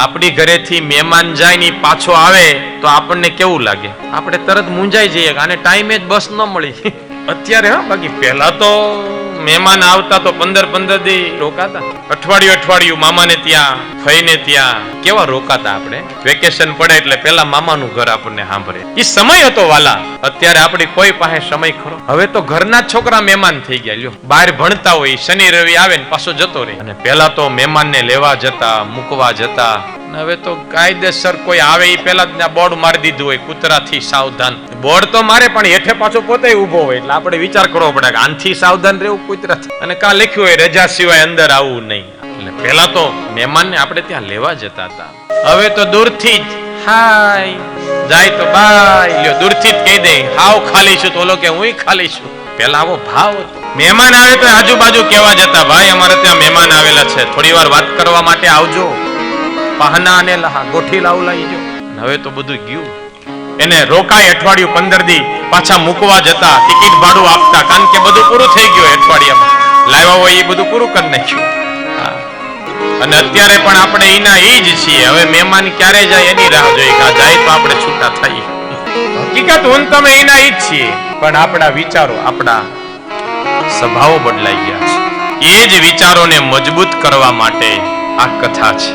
આપણી ઘરેથી મહેમાન જાય ને પાછો આવે તો આપણને કેવું લાગે? આપણે તરત મૂંઝાઈ જઈએ, આને ટાઈમે જ બસ ન મળી. અત્યારે હા, બાકી પહેલા તો મહેમાન આવતા તો 15 દી રોકાતા. અઠવાડિયું મામાને ત્યાં, ફઈને ત્યાં કેવા રોકાતા આપણે. વેકેશન પડે એટલે પેલા મામાનું ઘર આપણને સાંભળે. એ સમય હતો વાલા. અત્યારે આપણી કોઈ પાસે સમય ખરો? હવે તો ઘરના છોકરા મહેમાન થઈ ગયા. લ્યો, બહાર ભણતા હોય, શનિ રવિ આવે ને પાછો જતો રહે. અને પેલા તો મહેમાનને લેવા જતા, મૂકવા જતા. હવે તો કાયદેસર કોઈ આવે એ પેલા જ બોર્ડ મારી દીધું હોય, કૂતરાથી સાવધાન. બોર્ડ તો મારે પણ હેઠે પાછો પોતે ઉભો હોય, એટલે આપણે વિચાર કરવો પડે કે આનથી સાવધાન રહેવું કૂતરાથી. અને કા લખ્યું હોય રજા સિવાય અંદર આવવું નહીં. એટલે પેલા તો મહેમાનને આપણે ત્યાં લેવા જતા હતા. હવે તો દૂરથી જ હાય જાય તો બાય, લ્યો દૂરથી જ કહી દે હાવ ખાલી છું, તો ઓલો કે હું ખાલી છું. પેલા આવો ભાવ હતો. મહેમાન આવે તો આજુબાજુ કેવા જતા, ભાઈ અમારે ત્યાં મહેમાન આવેલા છે, થોડી વાર વાત કરવા માટે આવજો. પહાના અને ગોઠી લાવ લઈ જો. હવે તો બધું ગયું. એને રોકાય અઠવાડિયું 15 દી, પાછા મૂકવા જતા, ટિકિટ ભાડું આપતા, કારણ કે બધું પૂરું થઈ ગયું અઠવાડિયામાં. લાવ્યા હોય એ બધું પૂરું કરી નાખ્યું. અને અત્યારે પણ આપણે એના એ જ છીએ. હવે મહેમાન ક્યારે જાય એની રાહ જોઈએ, કે જાય તો આપણે છૂટા થઈએ. હકીકત હું તમે એના એ જ છીએ, પણ આપણા વિચારો, આપણા સ્વભાવો બદલાઈ ગયા છે. એ જ વિચારોને મજબૂત કરવા માટે આ કથા છે.